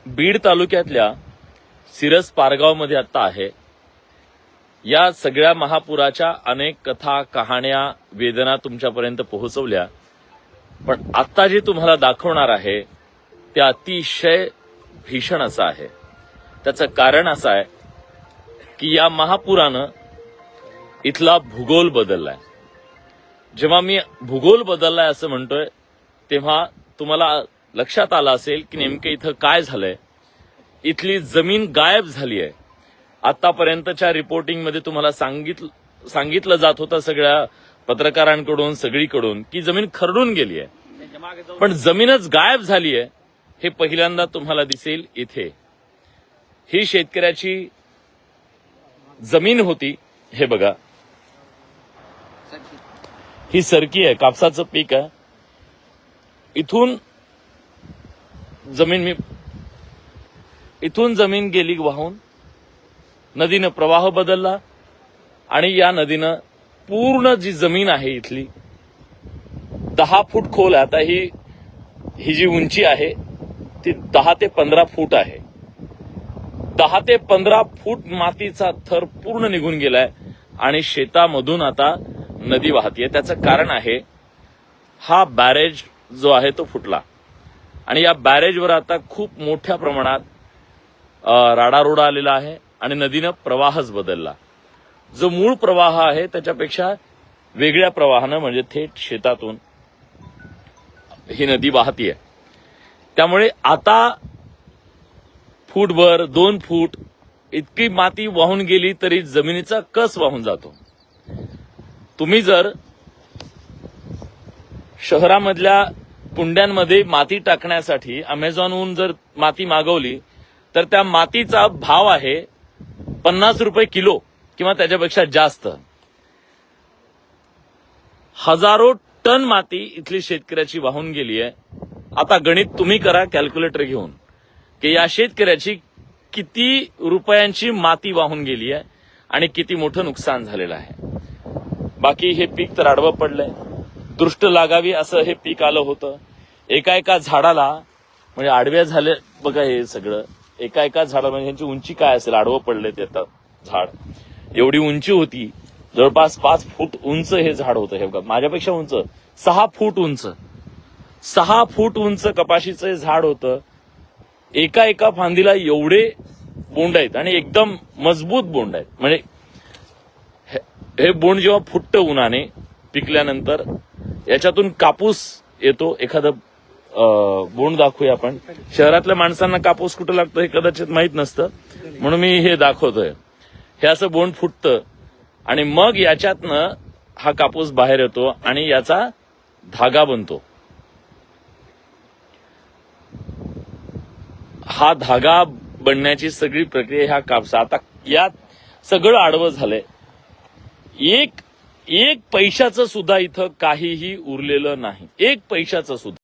बीड तालुक्यातल्या सिरस पारगावमध्ये आता आहे। या सगळ्या महापुराच्या अनेक कथा, कहाण्या, वेदना तुमच्यापर्यंत पोहोचवल्या, पण आता जे तुम्हाला दाखवणार आहे ते अतिशय भीषण असं आहे। त्याचं कारण असं आहे की या महापुरानं इथला भूगोल बदललाय। जेव्हा मी भूगोल बदललाय असं म्हणतोय तेव्हा तुम्हाला लक्षात आलं असेल की नेमकं इथं काय झालंय। इथली जमीन गायब झाली आहे। आतापर्यंतच्या रिपोर्टिंगमध्ये तुम्हाला सांगितलं जात होतं सगळ्या पत्रकारांकडून, सगळीकडून की जमीन खरडून गेली आहे, पण जमीनच गायब झाली आहे हे पहिल्यांदा तुम्हाला दिसेल इथे। ही शेतकऱ्याची जमीन होती, हे बघा, ही सरकी आहे, कापसाचं पीक आहे। इथून जमीन गेली वाहून, नदीनं प्रवाह बदलला आणि या नदीनं पूर्ण जी जमीन आहे इथली 10 फूट खोल आहे। आता ही जी उंची आहे ती 10 ते 15 फूट आहे। 10 ते 15 फूट मातीचा थर पूर्ण निघून गेलाय आणि शेतामधून आता नदी वाहतीये। त्याचं कारण आहे हा बॅरेज जो आहे तो फुटला आणि या बॅरेजवर आता खूप मोठ्या प्रमाणात राडारोडा आलेला आहे आणि नदीनं प्रवाहच बदलला। जो मूळ प्रवाह आहे त्याच्यापेक्षा वेगळ्या प्रवाहानं, म्हणजे थेट शेतातून ही नदी वाहतीये। त्यामुळे आता फूटभर, 2 फूट इतकी माती वाहून गेली तरी जमिनीचा कस वाहून जातो। तुम्ही जर शहरामधल्या कुंड्यांमध्ये माती टाकण्यासाठी अमेझॉनहून जर माती मागवली तर त्या मातीचा भाव आहे 50 रुपये किलो किंवा त्याच्यापेक्षा जास्त। हजारो टन माती इथली शेतकऱ्याची वाहून गेली आहे। आता गणित तुम्ही करा कॅल्क्युलेटर घेऊन की या शेतकऱ्याची किती रुपयांची माती वाहून गेली आहे आणि किती मोठं नुकसान झालेलं आहे। बाकी हे पीक तर आडवं पडलंय। दृष्ट लागावी असं हे पीक आलं होतं। एका झाडाला, म्हणजे आडव्या झाले बघा, हे सगळं एका झाडाला, म्हणजे ह्यांची उंची काय असेल, आडवं पडले ते झाड एवढी उंची होती, जवळपास 5 फूट उंच हे झाड होतं। हे बघा, माझ्यापेक्षा उंच 6 फूट उंच, 6 फूट उंच कपाशीचं हे झाड होतं। एका फांदीला एवढे बोंड आहेत आणि एकदम मजबूत बोंड आहेत। म्हणजे हे बोंड जेव्हा फुटतं उन्हाने पिकल्यानंतर याच्यातून कापूस येतो। एखादं बोंड दाखवूया आपण। शहरातल्या माणसांना कापूस कुठं लागतो हे कदाचित माहित नसतं, म्हणून मी हे दाखवतोय। हे असं बोंड फुटतं आणि मग याच्यातनं हा कापूस बाहेर येतो आणि याचा धागा बनतो। हा धागा बनण्याची सगळी प्रक्रिया ह्या कापसा, आता यात सगळं आडवं झालंय। एक पैशाचं सुद्धा इथं काहीही उरलेलं नाही, 1 पैशाचं सुद्धा।